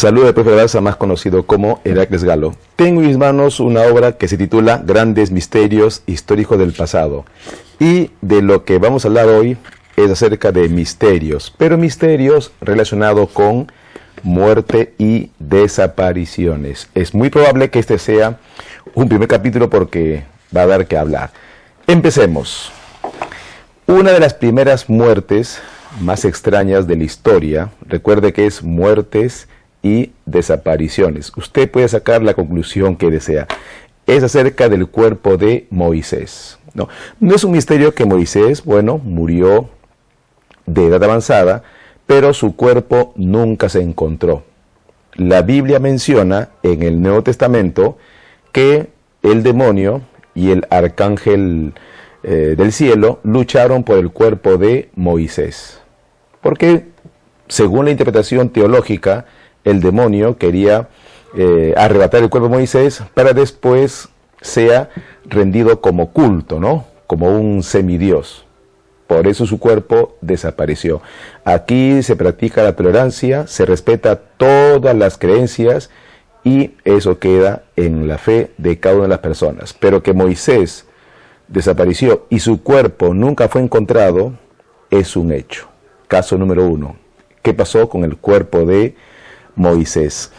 Saludo del profe Garza, más conocido como Heracles Galo. Tengo en mis manos una obra que se titula Grandes Misterios Históricos del Pasado. Y de lo que vamos a hablar hoy es acerca de misterios, pero misterios relacionados con muerte y desapariciones. Es muy probable que este sea un primer capítulo porque va a dar que hablar. Empecemos. Una de las primeras muertes más extrañas de la historia, recuerde que es muertes y desapariciones. Usted puede sacar la conclusión que desea. Es acerca del cuerpo de Moisés. No es un misterio que Moisés, murió de edad avanzada, pero su cuerpo nunca se encontró. La Biblia menciona en el Nuevo Testamento que el demonio y el arcángel del cielo lucharon por el cuerpo de Moisés. Porque, según la interpretación teológica, el demonio quería arrebatar el cuerpo de Moisés para después sea rendido como culto, como un semidios. Por eso su cuerpo desapareció. Aquí se practica la tolerancia, se respeta todas las creencias y eso queda en la fe de cada una de las personas. Pero que Moisés desapareció y su cuerpo nunca fue encontrado es un hecho. Caso número 1. ¿Qué pasó con el cuerpo de Moisés?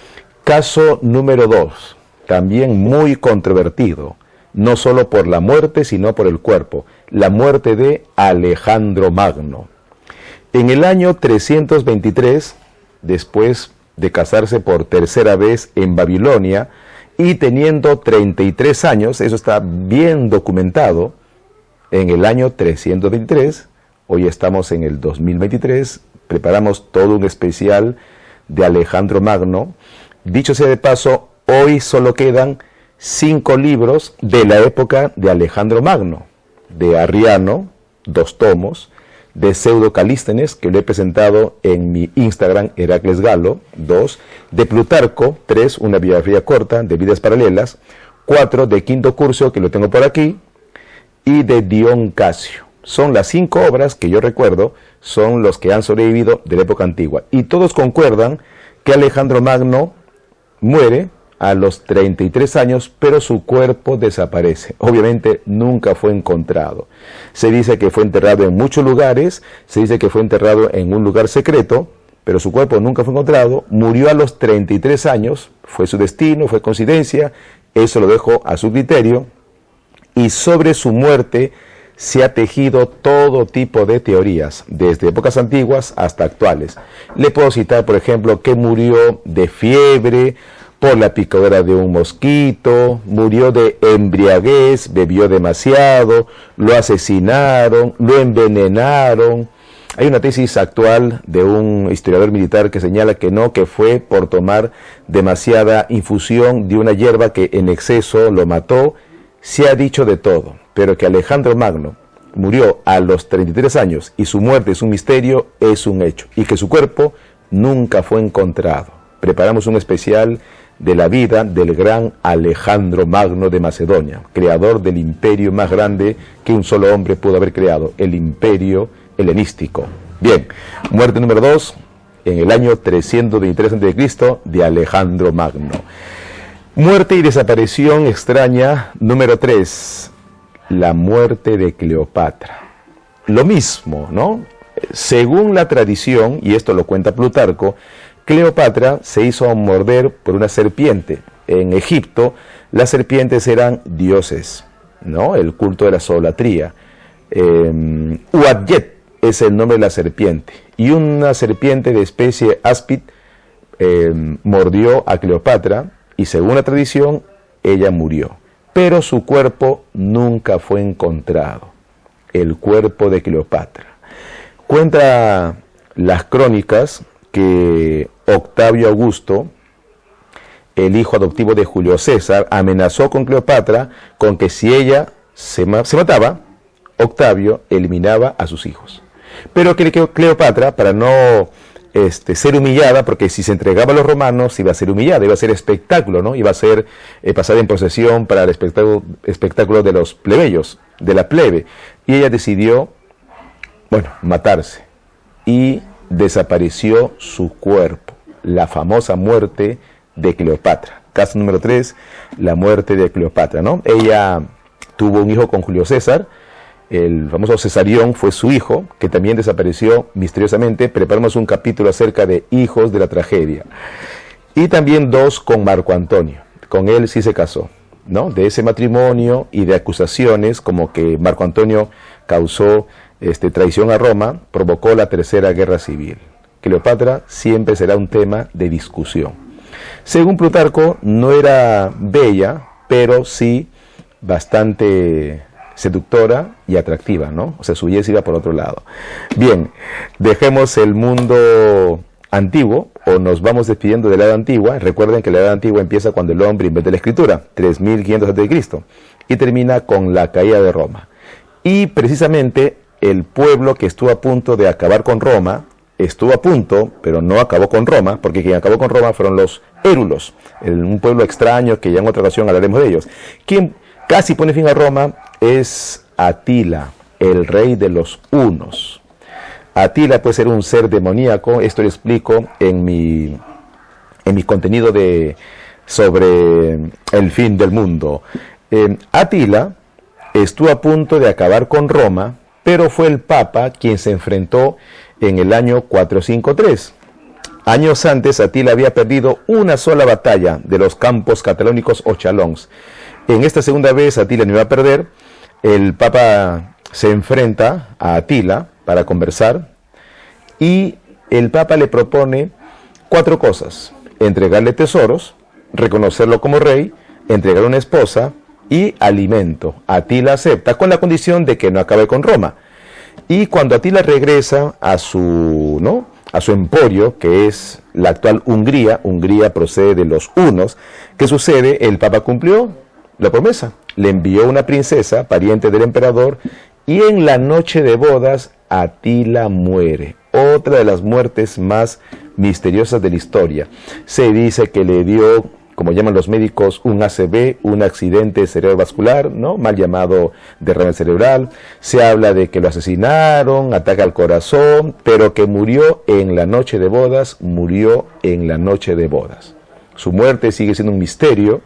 Caso número 2, también muy controvertido, no solo por la muerte, sino por el cuerpo, la muerte de Alejandro Magno. En el año 323, después de casarse por tercera vez en Babilonia, y teniendo 33 años, eso está bien documentado, en el año 323, hoy estamos en el 2023, preparamos todo un especial de Alejandro Magno. Dicho sea de paso, hoy solo quedan 5 libros de la época de Alejandro Magno, de Arriano, 2 tomos, de Pseudo Calístenes, que lo he presentado en mi Instagram, Heracles Galo, 2, de Plutarco, 3, una biografía corta de vidas paralelas, 4, de Quinto Curcio, que lo tengo por aquí, y de Dion Casio. Son las 5 obras que yo recuerdo, son los que han sobrevivido de la época antigua. Y todos concuerdan que Alejandro Magno muere a los 33 años, pero su cuerpo desaparece. Obviamente nunca fue encontrado. Se dice que fue enterrado en muchos lugares, se dice que fue enterrado en un lugar secreto, pero su cuerpo nunca fue encontrado. Murió a los 33 años, fue su destino, fue coincidencia, eso lo dejo a su criterio. Y sobre su muerte se ha tejido todo tipo de teorías, desde épocas antiguas hasta actuales. Le puedo citar, por ejemplo, que murió de fiebre, por la picadura de un mosquito, murió de embriaguez, bebió demasiado, lo asesinaron, lo envenenaron. Hay una tesis actual de un historiador militar que señala que no, que fue por tomar demasiada infusión de una hierba que en exceso lo mató. Se ha dicho de todo, pero que Alejandro Magno murió a los 33 años y su muerte es un misterio, es un hecho, y que su cuerpo nunca fue encontrado. Preparamos un especial de la vida del gran Alejandro Magno de Macedonia, creador del imperio más grande que un solo hombre pudo haber creado, el imperio helenístico. Bien, muerte número 2, en el año 323 a.C. de Alejandro Magno. Muerte y desaparición extraña número 3, la muerte de Cleopatra. Lo mismo, Según la tradición, y esto lo cuenta Plutarco, Cleopatra se hizo morder por una serpiente. En Egipto, las serpientes eran dioses, el culto de la solatría. Uadyet es el nombre de la serpiente. Y una serpiente de especie áspid mordió a Cleopatra y según la tradición, ella murió. Pero su cuerpo nunca fue encontrado. El cuerpo de Cleopatra. Cuenta las crónicas que Octavio Augusto, el hijo adoptivo de Julio César, amenazó con Cleopatra con que si ella se mataba, Octavio eliminaba a sus hijos. Pero que Cleopatra, para no ser humillada, porque si se entregaba a los romanos iba a ser humillada, iba a ser espectáculo, iba a ser pasada en procesión para el espectáculo de los plebeyos, de la plebe. Y ella decidió, matarse. Y desapareció su cuerpo. la famosa muerte de Cleopatra. Caso número 3, la muerte de Cleopatra, ¿no? Ella tuvo un hijo con Julio César, el famoso Cesarión fue su hijo, que también desapareció misteriosamente. Preparamos un capítulo acerca de hijos de la tragedia. Y también 2 con Marco Antonio, con él sí se casó, ¿no? De ese matrimonio y de acusaciones como que Marco Antonio causó traición a Roma, provocó la Tercera Guerra Civil. Cleopatra siempre será un tema de discusión. Según Plutarco, no era bella, pero sí bastante seductora y atractiva, ¿no? O sea, su belleza iba por otro lado. Bien, dejemos el mundo antiguo, o nos vamos despidiendo de la Edad Antigua. Recuerden que la Edad Antigua empieza cuando el hombre inventa la escritura, 3500 a.C., y termina con la caída de Roma. Y precisamente el pueblo que estuvo a punto de acabar con Roma, estuvo a punto, pero no acabó con Roma, porque quien acabó con Roma fueron los érulos, un pueblo extraño que ya en otra ocasión hablaremos de ellos. Quien casi pone fin a Roma es Atila, el rey de los hunos. Atila puede ser un ser demoníaco, esto lo explico en mi contenido sobre el fin del mundo. Atila estuvo a punto de acabar con Roma, pero fue el Papa quien se enfrentó en el año 453. Años antes, Atila había perdido una sola batalla de los campos catalónicos o chalons. En esta segunda vez, Atila no iba a perder. El Papa se enfrenta a Atila para conversar y el Papa le propone 4 cosas: entregarle tesoros, reconocerlo como rey, entregarle una esposa y alimento. Atila acepta con la condición de que no acabe con Roma. Y cuando Atila regresa a su emporio, que es la actual Hungría procede de los hunos, ¿qué sucede? El Papa cumplió la promesa, le envió una princesa, pariente del emperador, y en la noche de bodas Atila muere. Otra de las muertes más misteriosas de la historia. Se dice que le dio, como llaman los médicos, un ACV, un accidente cerebrovascular, ¿no? Mal llamado derrame cerebral. Se habla de que lo asesinaron, ataque al corazón, pero que murió en la noche de bodas, Su muerte sigue siendo un misterio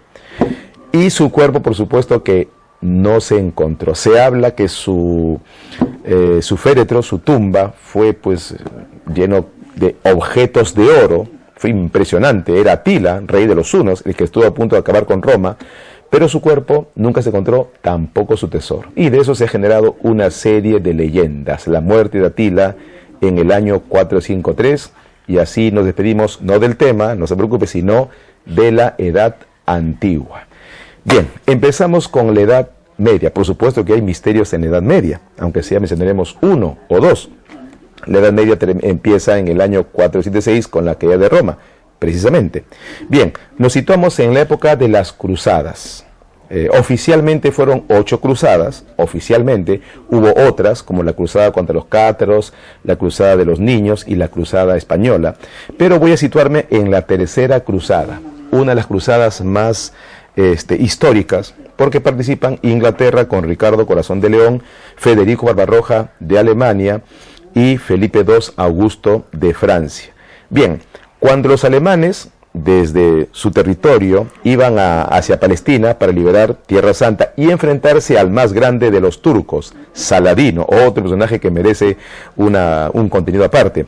y su cuerpo, por supuesto, que no se encontró. Se habla que su féretro, su tumba, fue pues lleno de objetos de oro. Fue impresionante. Era Atila, rey de los hunos, el que estuvo a punto de acabar con Roma, pero su cuerpo nunca se encontró, tampoco su tesoro. Y de eso se ha generado una serie de leyendas. La muerte de Atila en el año 453, y así nos despedimos, no del tema, no se preocupe, sino de la Edad Antigua. Bien, empezamos con la Edad Media. Por supuesto que hay misterios en la Edad Media, aunque sea mencionaremos 1 o 2. La Edad Media empieza en el año 476 con la caída de Roma, precisamente. Bien, nos situamos en la época de las cruzadas. Oficialmente fueron 8 cruzadas, oficialmente hubo otras, como la cruzada contra los cátaros, la cruzada de los niños y la cruzada española, pero voy a situarme en la tercera cruzada, una de las cruzadas más históricas, porque participan Inglaterra con Ricardo Corazón de León, Federico Barbarroja de Alemania y Felipe II Augusto de Francia. Bien, cuando los alemanes desde su territorio iban hacia Palestina para liberar Tierra Santa y enfrentarse al más grande de los turcos, Saladino, otro personaje que merece un contenido aparte,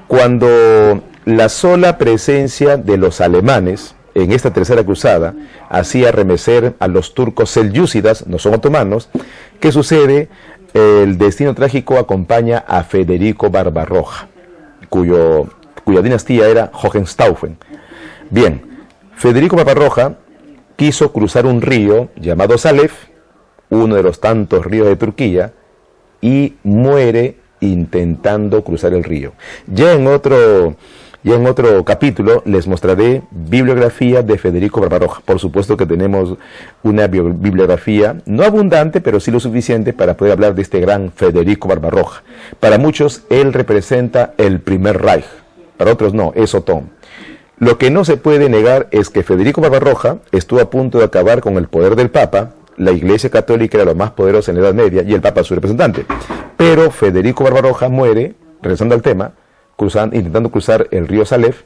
cuando la sola presencia de los alemanes en esta tercera cruzada hacía remecer a los turcos selyúcidas, no son otomanos, ¿qué sucede? El destino trágico acompaña a Federico Barbarroja, cuya dinastía era Hohenstaufen. Bien, Federico Barbarroja quiso cruzar un río llamado Salef, uno de los tantos ríos de Turquía, y muere intentando cruzar el río. Ya en otro capítulo les mostraré bibliografía de Federico Barbarroja. Por supuesto que tenemos una bibliografía, no abundante, pero sí lo suficiente para poder hablar de este gran Federico Barbarroja. Para muchos, él representa el primer Reich, para otros no, es Otón. Lo que no se puede negar es que Federico Barbarroja estuvo a punto de acabar con el poder del Papa. La Iglesia Católica era lo más poderosa en la Edad Media y el Papa su representante. Pero Federico Barbarroja muere, regresando al tema, intentando cruzar el río Salef,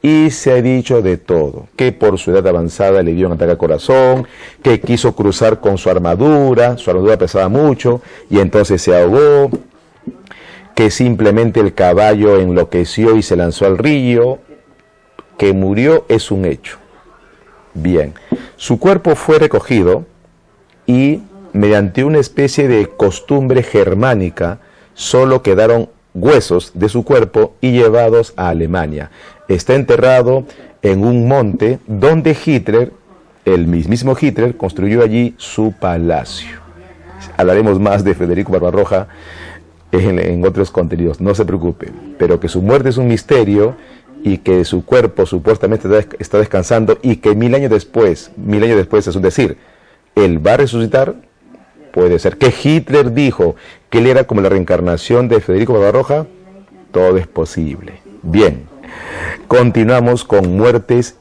y se ha dicho de todo, que por su edad avanzada le dio un ataque al corazón, que quiso cruzar con su armadura pesaba mucho y entonces se ahogó, que simplemente el caballo enloqueció y se lanzó al río, que murió es un hecho. Bien, su cuerpo fue recogido y mediante una especie de costumbre germánica solo quedaron huesos de su cuerpo y llevados a Alemania. Está enterrado en un monte donde Hitler, el mismísimo Hitler, construyó allí su palacio. Hablaremos más de Federico Barbarroja en otros contenidos, no se preocupe, pero que su muerte es un misterio y que su cuerpo supuestamente está descansando y que 1000 años después, es decir, él va a resucitar. Puede ser que Hitler dijo que él era como la reencarnación de Federico Barbarroja. Todo es posible. Bien, continuamos con muertes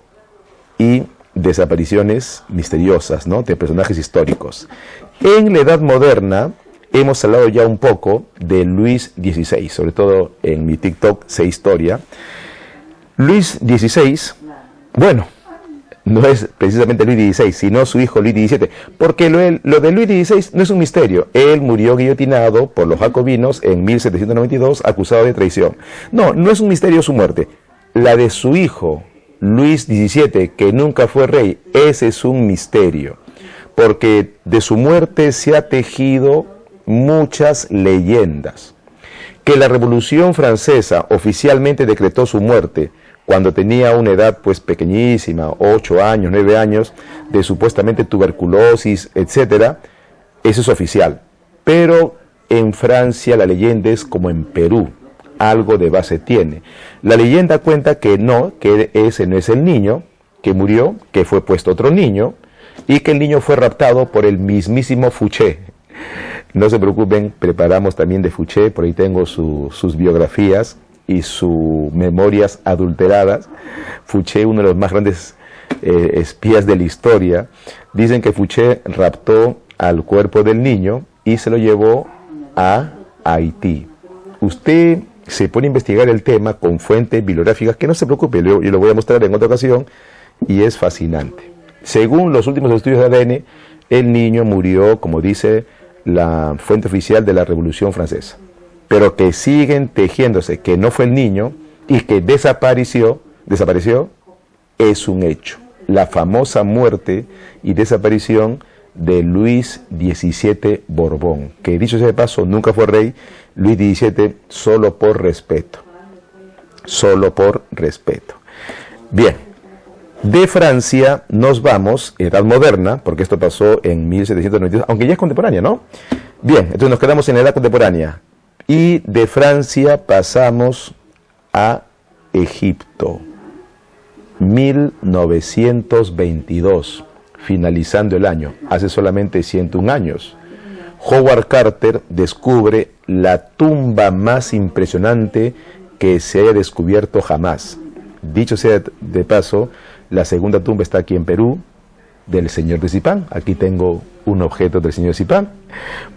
y desapariciones misteriosas, ¿no?, de personajes históricos. En la Edad Moderna hemos hablado ya un poco de Luis XVI, sobre todo en mi TikTok Se Historia. Luis XVI, bueno, no es precisamente Luis XVI, sino su hijo Luis XVII, porque lo de Luis XVI no es un misterio. Él murió guillotinado por los jacobinos en 1792, acusado de traición. No es un misterio su muerte. La de su hijo, Luis XVII, que nunca fue rey, ese es un misterio, porque de su muerte se ha tejido muchas leyendas. Que la Revolución Francesa oficialmente decretó su muerte cuando tenía una edad pues pequeñísima, 8 años, 9 años, de supuestamente tuberculosis, etcétera, eso es oficial. Pero en Francia la leyenda es como en Perú, algo de base tiene. La leyenda cuenta que ese no es el niño que murió, que fue puesto otro niño, y que el niño fue raptado por el mismísimo Fouché. No se preocupen, preparamos también de Fouché, por ahí tengo sus biografías y sus memorias adulteradas. Fouché, uno de los más grandes espías de la historia. Dicen que Fouché raptó al cuerpo del niño y se lo llevó a Haití. Usted se pone a investigar el tema con fuentes bibliográficas, que no se preocupe, yo lo voy a mostrar en otra ocasión, y es fascinante. Según los últimos estudios de ADN, el niño murió, como dice la fuente oficial de la Revolución Francesa, pero que siguen tejiéndose que no fue el niño y que desapareció, es un hecho. La famosa muerte y desaparición de Luis XVII Borbón, que dicho sea de paso, nunca fue rey. Luis XVII solo por respeto. Bien, de Francia nos vamos, Edad Moderna, porque esto pasó en 1792, aunque ya es contemporánea, ¿no? Bien, entonces nos quedamos en la Edad Contemporánea. Y de Francia pasamos a Egipto, 1922, finalizando el año, hace solamente 101 años. Howard Carter descubre la tumba más impresionante que se haya descubierto jamás. Dicho sea de paso, la segunda tumba está aquí en Perú, del señor de Zipán. Aquí tengo un objeto del señor Zipán.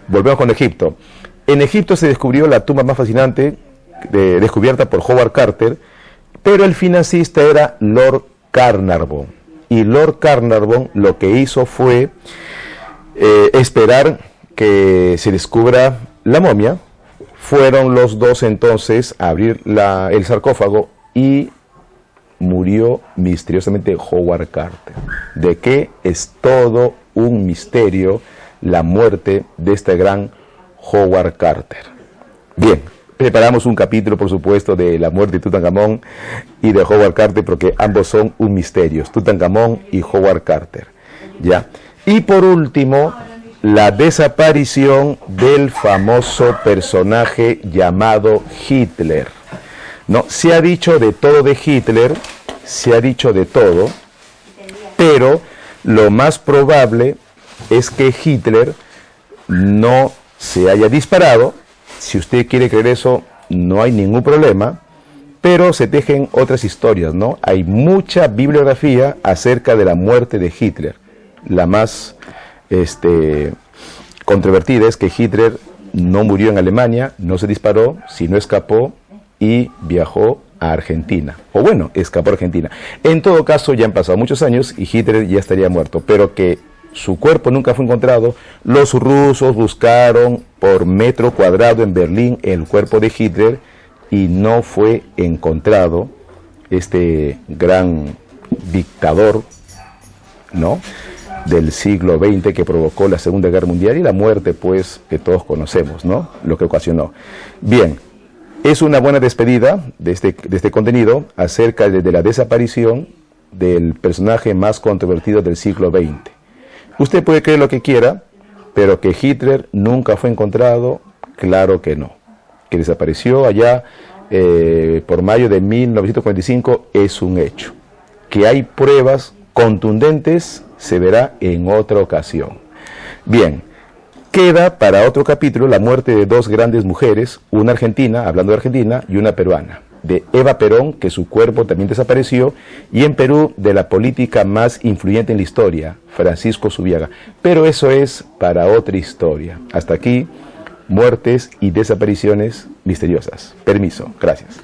Volvemos con Egipto. En Egipto se descubrió la tumba más fascinante descubierta por Howard Carter, pero el financista era Lord Carnarvon. Y Lord Carnarvon lo que hizo fue esperar que se descubra la momia. Fueron los dos entonces a abrir el sarcófago y murió misteriosamente Howard Carter. ¿De qué? Es todo un misterio la muerte de este gran Howard Carter. Bien, preparamos un capítulo, por supuesto, de la muerte de Tutankamón y de Howard Carter, porque ambos son un misterio, Tutankamón y Howard Carter. ¿Ya? Y por último, la desaparición del famoso personaje llamado Hitler. No, se ha dicho de todo de Hitler, se ha dicho de todo, pero lo más probable es que Hitler no se haya disparado. Si usted quiere creer eso, no hay ningún problema, pero se tejen otras historias, ¿no? Hay mucha bibliografía acerca de la muerte de Hitler. La más controvertida es que Hitler no murió en Alemania, no se disparó, sino escapó y viajó a Argentina, o bueno, escapó a Argentina. En todo caso, ya han pasado muchos años y Hitler ya estaría muerto, pero que su cuerpo nunca fue encontrado. Los rusos buscaron por metro cuadrado en Berlín el cuerpo de Hitler y no fue encontrado este gran dictador, ¿no?, del siglo XX que provocó la Segunda Guerra Mundial y la muerte, pues, que todos conocemos, ¿no?, lo que ocasionó. Bien, es una buena despedida de este contenido acerca de la desaparición del personaje más controvertido del siglo XX. Usted puede creer lo que quiera, pero que Hitler nunca fue encontrado, claro que no. Que desapareció allá por mayo de 1945 es un hecho. Que hay pruebas contundentes se verá en otra ocasión. Bien, queda para otro capítulo la muerte de dos grandes mujeres, una argentina, hablando de Argentina, y una peruana. De Eva Perón, que su cuerpo también desapareció, y en Perú de la política más influyente en la historia, Francisco Zubiaga. Pero eso es para otra historia. Hasta aquí, muertes y desapariciones misteriosas. Permiso, gracias.